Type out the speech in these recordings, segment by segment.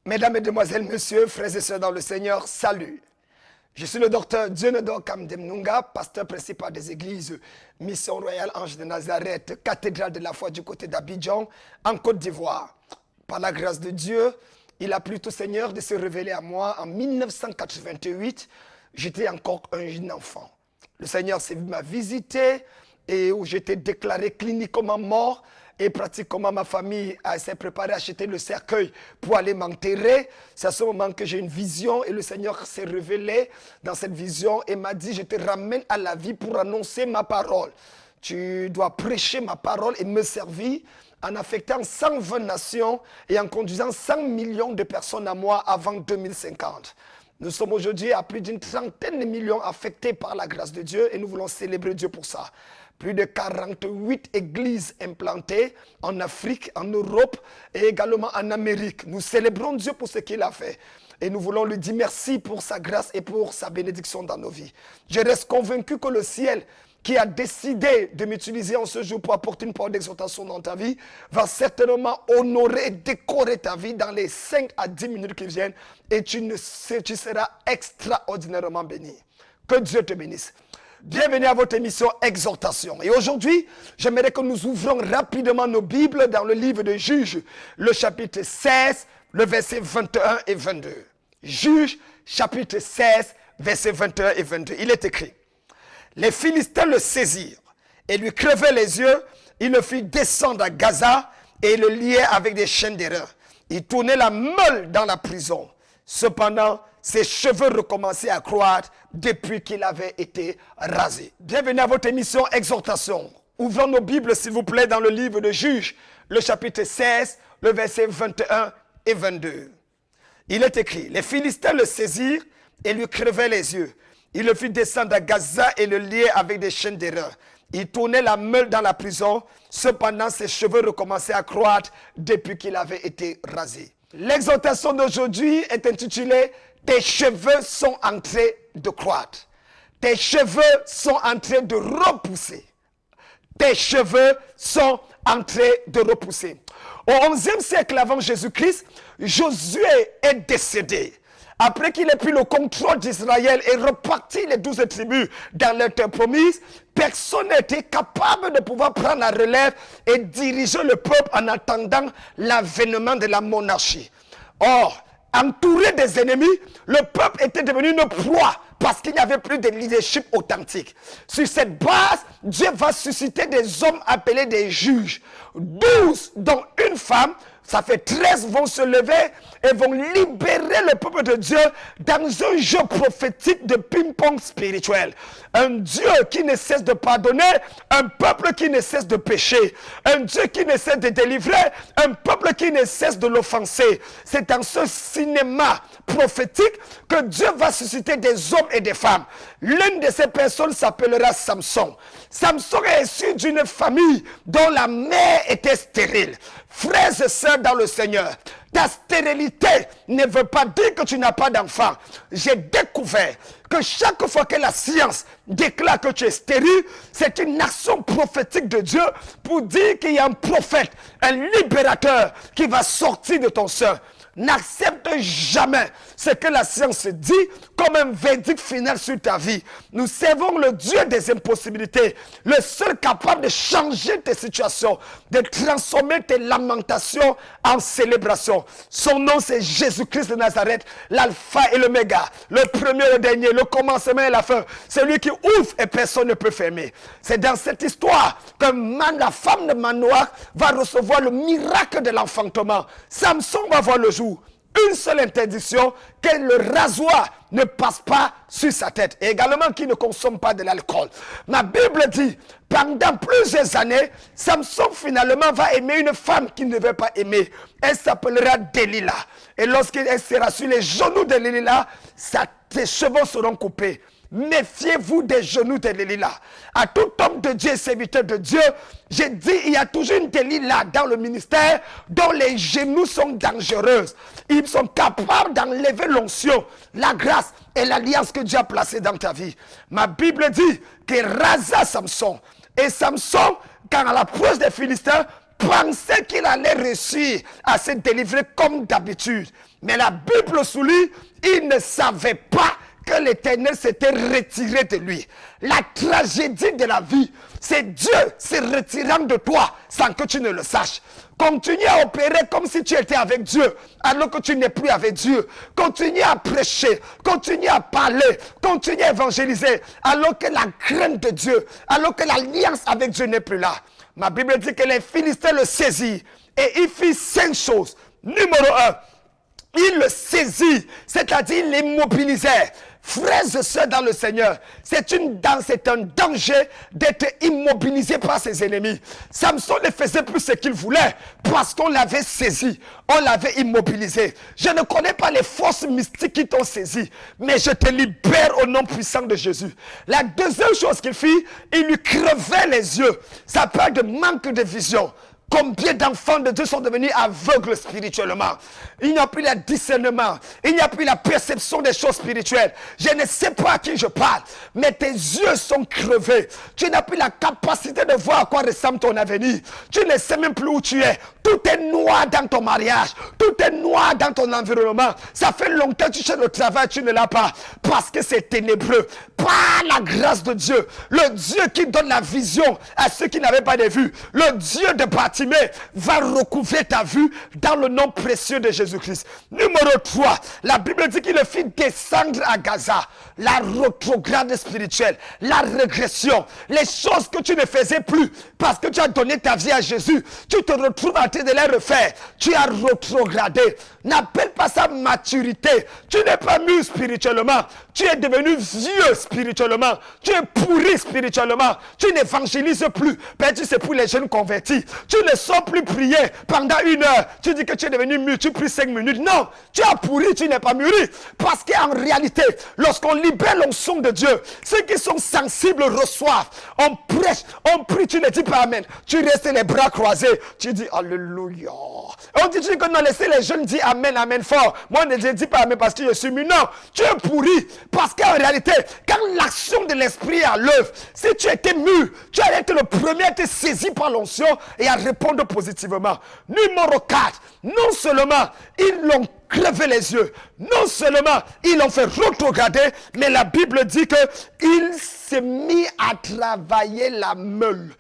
Mesdames, Mesdemoiselles, Messieurs, frères et sœurs dans le Seigneur, salut. Je suis le docteur Dionedor Kamdemnunga, pasteur principal des églises Mission Royale Ange de Nazareth, cathédrale de la foi du côté d'Abidjan, en Côte d'Ivoire. Par la grâce de Dieu, il a plu au Seigneur de se révéler à moi en 1988. J'étais encore un jeune enfant. Le Seigneur m'a visité et où j'étais déclaré cliniquement mort. Et pratiquement ma famille s'est préparée à acheter le cercueil pour aller m'enterrer. C'est à ce moment que j'ai une vision et le Seigneur s'est révélé dans cette vision et m'a dit: je te ramène à la vie pour annoncer ma parole. Tu dois prêcher ma parole et me servir en affectant 120 nations et en conduisant 100 millions de personnes à moi avant 2050. Nous sommes aujourd'hui à plus d'une trentaine de millions affectés par la grâce de Dieu et nous voulons célébrer Dieu pour ça. Plus de 48 églises implantées en Afrique, en Europe et également en Amérique. Nous célébrons Dieu pour ce qu'il a fait. Et nous voulons lui dire merci pour sa grâce et pour sa bénédiction dans nos vies. Je reste convaincu que le ciel, qui a décidé de m'utiliser en ce jour pour apporter une parole d'exhortation dans ta vie, va certainement honorer et décorer ta vie dans les 5 à 10 minutes qui viennent et tu seras extraordinairement béni. Que Dieu te bénisse. Bienvenue à votre émission Exhortation. Et aujourd'hui, j'aimerais que nous ouvrons rapidement nos Bibles dans le livre de Juges, le chapitre 16, le verset 21 et 22. Juges, chapitre 16, verset 21 et 22. Il est écrit: les Philistins le saisirent et lui crevaient les yeux. Il le fit descendre à Gaza et le liait avec des chaînes d'airain. Il tournait la meule dans la prison. Cependant, ses cheveux recommençaient à croître depuis qu'il avait été rasé. Bienvenue à votre émission Exhortation. Ouvrons nos Bibles, s'il vous plaît, dans le livre de Juges, le chapitre 16, le verset 21 et 22. Il est écrit: les Philistins le saisirent et lui crevaient les yeux. Il le fit descendre à Gaza et le liait avec des chaînes d'airain. Il tournait la meule dans la prison. Cependant, ses cheveux recommençaient à croître depuis qu'il avait été rasé. L'exhortation d'aujourd'hui est intitulée « Tes cheveux sont en train de croître ». Tes cheveux sont en train de repousser. Tes cheveux sont en train de repousser. Au XIe siècle avant Jésus-Christ, Josué est décédé. Après qu'il ait pris le contrôle d'Israël et reparti les 12 tribus dans leur terre promise, personne n'était capable de pouvoir prendre la relève et diriger le peuple en attendant l'avènement de la monarchie. Or, entouré des ennemis, le peuple était devenu une proie parce qu'il n'y avait plus de leadership authentique. Sur cette base, Dieu va susciter des hommes appelés des juges. 12, dont une femme. Ça fait 13 vont se lever et vont libérer le peuple de Dieu dans un jeu prophétique de ping-pong spirituel. Un Dieu qui ne cesse de pardonner, un peuple qui ne cesse de pécher, un Dieu qui ne cesse de délivrer, un peuple qui ne cesse de l'offenser. C'est dans ce cinéma prophétique que Dieu va susciter des hommes et des femmes. L'une de ces personnes s'appellera Samson. Samson est issu d'une famille dont la mère était stérile. Frères et sœurs dans le Seigneur, ta stérilité ne veut pas dire que tu n'as pas d'enfant. J'ai découvert que chaque fois que la science déclare que tu es stérile, c'est une action prophétique de Dieu pour dire qu'il y a un prophète, un libérateur qui va sortir de ton sein. N'accepte jamais ce que la science dit comme un verdict final sur ta vie. Nous servons le Dieu des impossibilités, le seul capable de changer tes situations, de transformer tes lamentations en célébration. Son nom, c'est Jésus-Christ de Nazareth, l'alpha et l'oméga, le premier et le dernier, le commencement et la fin. Celui qui ouvre et personne ne peut fermer. C'est dans cette histoire que la femme de Manoach va recevoir le miracle de l'enfantement. Samson va voir le jour. Une seule interdiction, que le rasoir ne passe pas sur sa tête. Et également qu'il ne consomme pas de l'alcool. Ma Bible dit, pendant plusieurs années, Samson finalement va aimer une femme qu'il ne veut pas aimer. Elle s'appellera Delilah. Et lorsqu'elle sera sur les genoux de Delilah, ses cheveux seront coupés. Méfiez-vous des genoux de Delilah. À tout homme de Dieu et serviteur de Dieu, j'ai dit, il y a toujours une Delilah dans le ministère dont les genoux sont dangereuses. Ils sont capables d'enlever l'onction, la grâce et l'alliance que Dieu a placée dans ta vie. Ma Bible dit qu'il rasa Samson. Et Samson, quand à l'approche des Philistins, pensait qu'il allait réussir à se délivrer comme d'habitude. Mais la Bible souligne, il ne savait pas que l'Éternel s'était retiré de lui. La tragédie de la vie, c'est Dieu se retirant de toi sans que tu ne le saches. Continue à opérer comme si tu étais avec Dieu, alors que tu n'es plus avec Dieu. Continue à prêcher, continue à parler, continue à évangéliser, alors que la crainte de Dieu, alors que l'alliance avec Dieu n'est plus là. Ma Bible dit que les Philistins le saisirent et il fit 5 choses. Numéro 1, il le saisit, c'est-à-dire il l'immobilisait. Frères et sœurs dans le Seigneur, c'est un danger d'être immobilisé par ses ennemis. Samson ne faisait plus ce qu'il voulait parce qu'on l'avait saisi, on l'avait immobilisé. Je ne connais pas les forces mystiques qui t'ont saisi, mais je te libère au nom puissant de Jésus. La deuxième chose qu'il fit, il lui crevait les yeux. Ça parle de manque de vision. Combien d'enfants de Dieu sont devenus aveugles spirituellement? Il n'y a plus le discernement. Il n'y a plus la perception des choses spirituelles. Je ne sais pas à qui je parle, mais tes yeux sont crevés. Tu n'as plus la capacité de voir à quoi ressemble ton avenir. Tu ne sais même plus où tu es. Tout est noir dans ton mariage. Tout est noir dans ton environnement. Ça fait longtemps que tu cherches le travail, tu ne l'as pas. Parce que c'est ténébreux. Par la grâce de Dieu, le Dieu qui donne la vision à ceux qui n'avaient pas de vue, le Dieu de Bartimée va recouvrer ta vue dans le nom précieux de Jésus-Christ. Numéro 3, la Bible dit qu'il le fit descendre à Gaza. La rétrograde spirituelle, la régression, les choses que tu ne faisais plus parce que tu as donné ta vie à Jésus, tu te retrouves en train de les refaire. Tu as rétrogradé. N'appelle pas ça maturité. Tu n'es pas mûr spirituellement. Tu es devenu vieux spirituellement. Tu es pourri spirituellement. Tu n'évangélises plus. Ben, tu sais pour les jeunes convertis. Tu ne sors plus prier pendant 1 heure. Tu dis que tu es devenu mûr. Tu pries 5 minutes. Non, tu as pourri, tu n'es pas mûri. Parce qu'en réalité, lorsqu'on libère l'onction de Dieu, ceux qui sont sensibles reçoivent. On prêche, on prie, tu ne dis pas amen. Tu restes les bras croisés. Tu dis alléluia. On dit que non, laissez les jeunes dire amen, amen fort. Moi, je ne dis pas amen parce que je suis mûr. Non, tu es pourri. Parce qu'en réalité, quand l'action de l'esprit est à l'œuvre, si tu étais mûr, tu allais être le premier à être saisi par l'onction et à répondre positivement. Numéro 4, non seulement ils l'ont crevé les yeux, non seulement ils l'ont fait rétrograder, mais la Bible dit qu'il s'est mis à travailler la meule.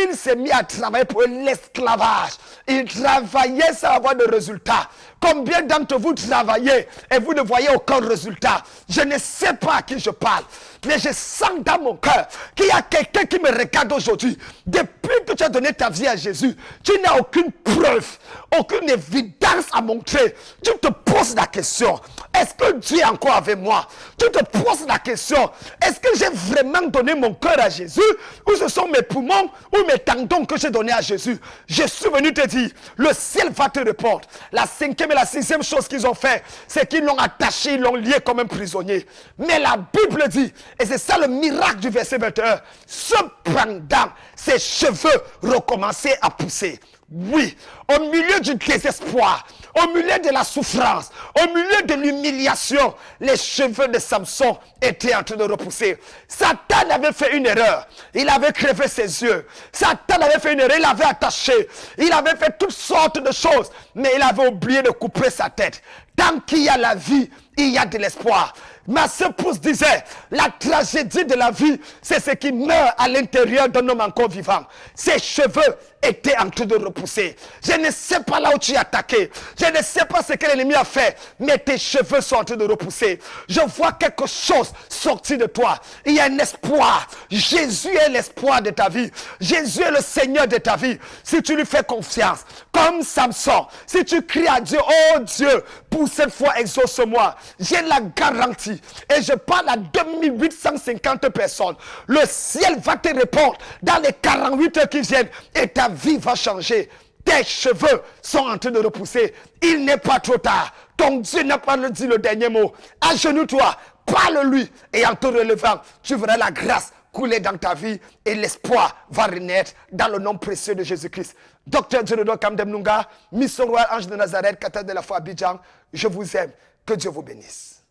Il s'est mis à travailler pour l'esclavage. Il travaillait sans avoir de résultat. Combien d'entre vous travaillez et vous ne voyez aucun résultat? Je ne sais pas à qui je parle, mais je sens dans mon cœur qu'il y a quelqu'un qui me regarde aujourd'hui. Depuis que tu as donné ta vie à Jésus, tu n'as aucune preuve, aucune évidence à montrer. Tu te poses la question, est-ce que Dieu est encore avec moi? Tu te poses la question, est-ce que j'ai vraiment donné mon cœur à Jésus? Ou ce sont mes poumons ou mes tendons que j'ai donné à Jésus? Je suis venu te dire, le ciel va te répondre. La 5e et la 6e chose qu'ils ont fait, c'est qu'ils l'ont attaché, ils l'ont lié comme un prisonnier. Mais la Bible dit, et c'est ça le miracle du verset 21, cependant, ses cheveux recommençaient à pousser. Oui, au milieu du désespoir, au milieu de la souffrance, au milieu de l'humiliation, les cheveux de Samson étaient en train de repousser. Satan avait fait une erreur. Il avait crevé ses yeux. Satan avait fait une erreur. Il avait attaché. Il avait fait toutes sortes de choses. Mais il avait oublié de couper sa tête. Tant qu'il y a la vie, il y a de l'espoir. Ma épouse disait, la tragédie de la vie, c'est ce qui meurt à l'intérieur d'un homme encore vivant. Ses cheveux étaient en train de repousser. Je ne sais pas là où tu es attaqué. Je ne sais pas ce que l'ennemi a fait, mais tes cheveux sont en train de repousser. Je vois quelque chose sortir de toi. Il y a un espoir. Jésus est l'espoir de ta vie. Jésus est le Seigneur de ta vie. Si tu lui fais confiance, comme Samson, si tu cries à Dieu, oh Dieu, pour cette fois exauce-moi, j'ai la garantie. Et je parle à 2850 personnes. Le ciel va te répondre dans les 48 heures qui viennent et ta vie va changer. Tes cheveux sont en train de repousser. Il n'est pas trop tard. Ton Dieu n'a pas dit le dernier mot. Agenouille-toi, parle-lui et en te relevant, tu verras la grâce couler dans ta vie et l'espoir va renaître dans le nom précieux de Jésus-Christ. Docteur Djenedo Kamdem Nunga, Mission Royale Ange de Nazareth, Cathédrale de la foi Abidjan, je vous aime. Que Dieu vous bénisse.